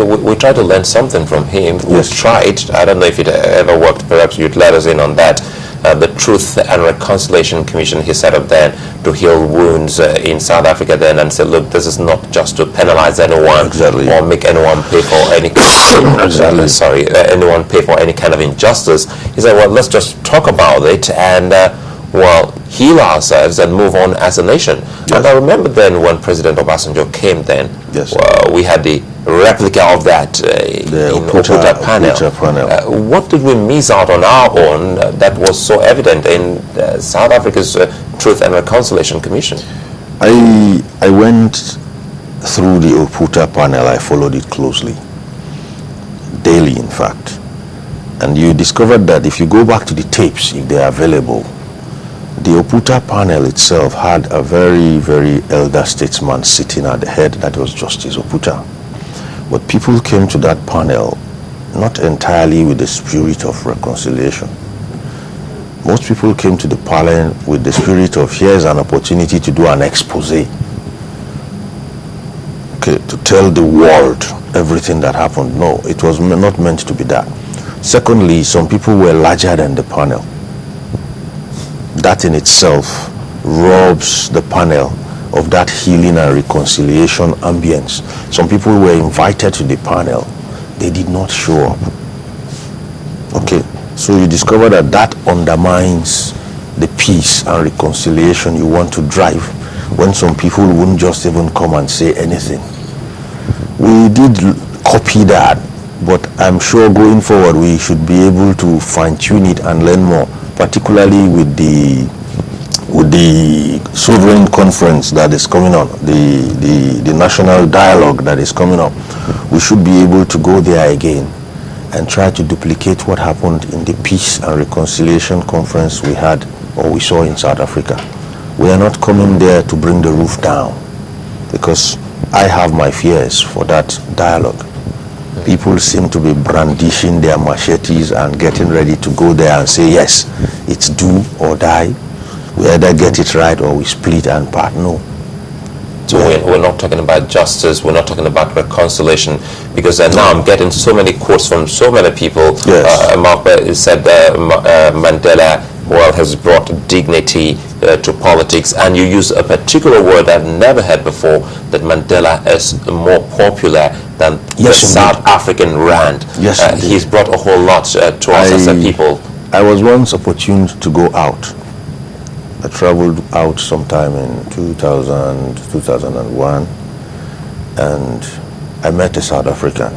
We try to learn something from him. Yes. We tried. I don't know if it ever worked. Perhaps you'd let us in on that. The Truth and Reconciliation Commission he set up then to heal wounds in South Africa then, and said, look, this is not just to penalize anyone Exactly. or make anyone pay for any anyone pay for any kind of injustice. He said, well, let's just talk about it and heal ourselves and move on as a nation. Yes. And I remember then when President Obasanjo came then, yes. We had the replica of that the in Oputa panel. What did we miss out on our own that was so evident in South Africa's Truth and Reconciliation Commission? I went through the Oputa panel. I followed it closely, daily in fact. And you discovered that if you go back to the tapes, if they are available, the Oputa panel itself had a very, very elder statesman sitting at the head. That was Justice Oputa. But people came to that panel not entirely with the spirit of reconciliation. Most people came to the panel with the spirit of, here's an opportunity to do an expose. Okay, to tell the world everything that happened. No, it was not meant to be that. Secondly, some people were larger than the panel. That in itself robs the panel of that healing and reconciliation ambience. Some people were invited to the panel. They did not show up. Okay, so you discover that that undermines the peace and reconciliation you want to drive when some people wouldn't just even come and say anything. We did copy that, but I'm sure going forward we should be able to fine-tune it and learn more, particularly with the sovereign conference that is coming on, the national dialogue that is coming up. We should be able to go there again and try to duplicate what happened in the Peace and Reconciliation Conference we had or we saw in South Africa. We are not coming there to bring the roof down, because I have my fears for that dialogue. People seem to be brandishing their machetes and getting ready to go there and say, yes, it's do or die. We either get it right or we split and part. No. So we're not talking about justice, we're not talking about reconciliation, because now I'm getting so many quotes from so many people. Yes. Mark said Mandela, has brought dignity to politics, and you use a particular word I've never heard before, that Mandela is more popular than the South African rand. Yes, he's brought a whole lot to us as a people. I was once opportune to go out. I traveled out sometime in 2000, 2001, and I met a South African.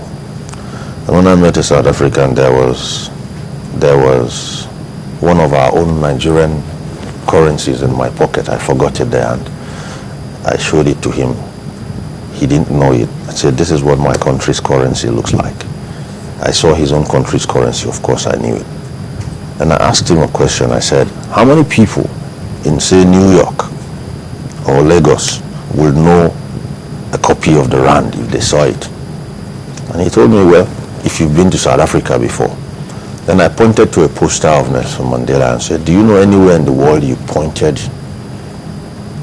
And when I met a South African, there was one of our own Nigerian currencies in my pocket. I forgot it there, and I showed it to him. He didn't know it. I said, this is what my country's currency looks like. I saw his own country's currency. Of course, I knew it. And I asked him a question. I said, how many people in, say, New York or Lagos will know a copy of the rand if they saw it? And he told me, well, if you've been to South Africa before. Then I pointed to a poster of Nelson Mandela and said, do you know anywhere in the world you pointed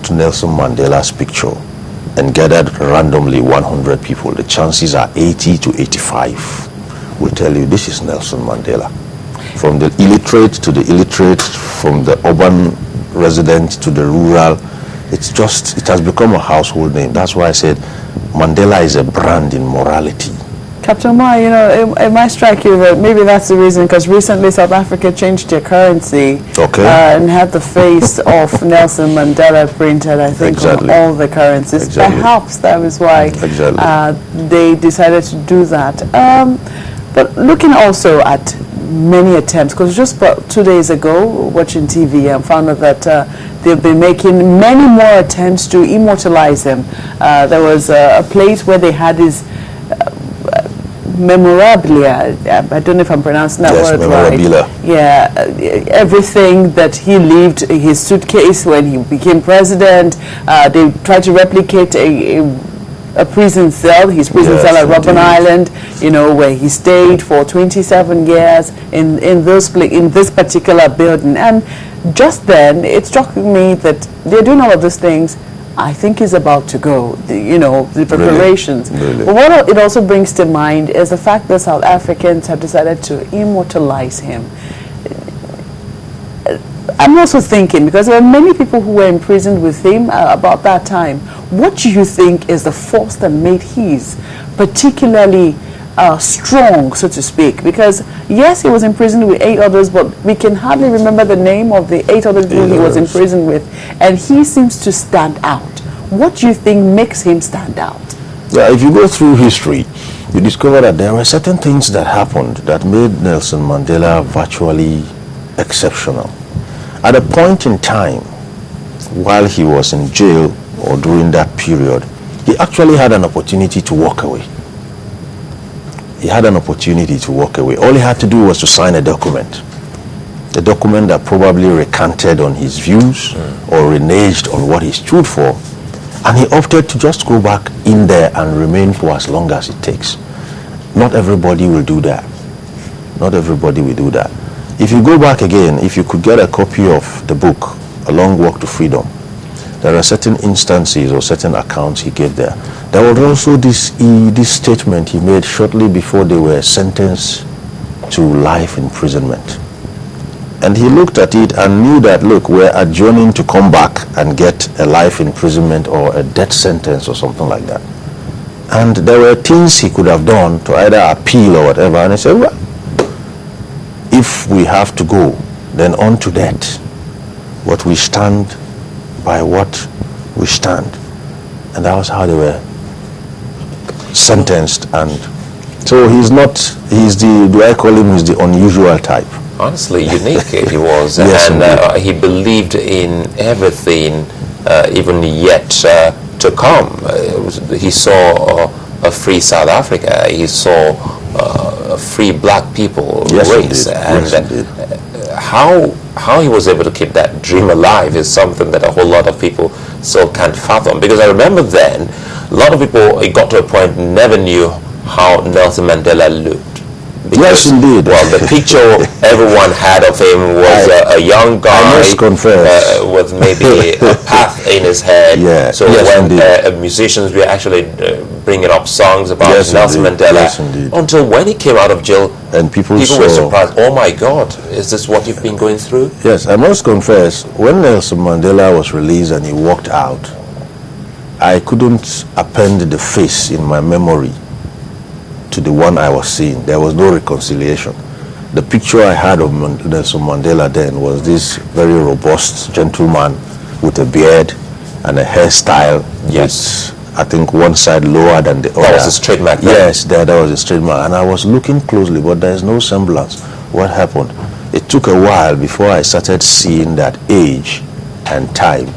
to Nelson Mandela's picture and gathered randomly 100 people? The chances are 80 to 85 will tell you this is Nelson Mandela. From the illiterate to the illiterate, from the urban resident to the rural, it has become a household name. That's why I said Mandela is a brand in morality. Captain Ma, it might strike you that maybe that's the reason, because recently South Africa changed their currency and had the face of Nelson Mandela printed, I think, on all the currencies. Exactly. Perhaps that was why they decided to do that. But looking also at many attempts, because just about 2 days ago, watching TV, I found out that they've been making many more attempts to immortalize him. There was a place where they had his memorabilia. I don't know if I'm pronouncing that word memorabilia. right. Yeah, everything that he lived, his suitcase when he became president. They tried to replicate a prison cell, his prison cell at Robben Island, where he stayed for 27 years in this particular building. And just then, it struck me that they're doing all of these things, I think he's about to go, the preparations. Really? But what it also brings to mind is the fact that South Africans have decided to immortalize him. I'm also thinking, because there were many people who were imprisoned with him about that time, what do you think is the force that made his particularly strong, so to speak? Because yes, he was imprisoned with 8 others, but we can hardly remember the name of the 8 other people he was imprisoned with, and he seems to stand out. What do you think makes him stand out? Yeah, if you go through history, you discover that there were certain things that happened that made Nelson Mandela virtually exceptional. At a point in time, while he was in jail or during that period, he actually had an opportunity to walk away. He had an opportunity to walk away. All he had to do was to sign a document. A document that probably recanted on his views or reneged on what he stood for. And he opted to just go back in there and remain for as long as it takes. Not everybody will do that. Not everybody will do that. If you go back again, if you could get a copy of the book, A Long Walk to Freedom, there are certain instances or certain accounts he gave there. There was also this statement he made shortly before they were sentenced to life imprisonment. And he looked at it and knew that, look, we're adjourning to come back and get a life imprisonment or a death sentence or something like that. And there were things he could have done to either appeal or whatever. And he said, well, if we have to go, then on to that. What we stand by what we stand. And that was how they were sentenced. And so he's the, do I call him, he's the unusual type. Honestly, unique he was. Yes, and he believed in everything, even yet to come. He saw a free South Africa. He saw a free black people race. Indeed. How he was able to keep that dream alive is something that a whole lot of people still can't fathom. Because I remember then, a lot of people, it got to a point, never knew how Nelson Mandela looked. Because, yes, indeed. Well, the picture everyone had of him was a young guy, I must confess, with maybe a path in his head. Yeah. So yes, when musicians were actually bringing up songs about Nelson Mandela, until when he came out of jail, and people were surprised. Oh my God, is this what you've been going through? Yes, I must confess, when Nelson Mandela was released and he walked out, I couldn't append the face in my memory to the one I was seeing. There was no reconciliation. The picture I had of Nelson Mandela then was this very robust gentleman with a beard and a hairstyle. Yes. With, I think, one side lower than the other. That was a straight man. Yes, that was a straight man. And I was looking closely, but there is no semblance. What happened? It took a while before I started seeing that age and time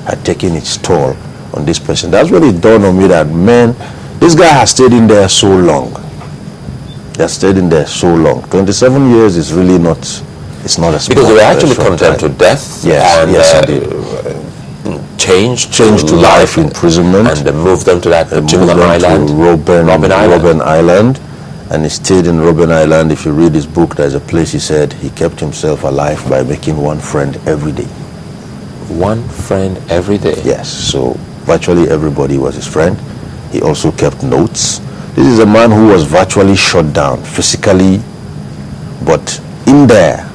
had taken its toll on this person. That's when it dawned on me that, man, this guy has stayed in there so long. He has stayed in there so long. 27 years is really not, it's not a small. Because they were actually condemned to death. Yes, and yes, changed to life imprisonment. And moved them to that particular island. To Robben Island. And he stayed in Robben Island. If you read his book, there's a place he said he kept himself alive by making one friend every day. One friend every day? Yes, so virtually everybody was his friend. He also kept notes. This is a man who was virtually shut down physically, but in there,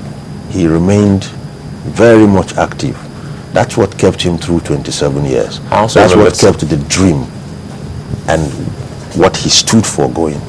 he remained very much active. That's what kept him through 27 years. That's what kept the dream and what he stood for going.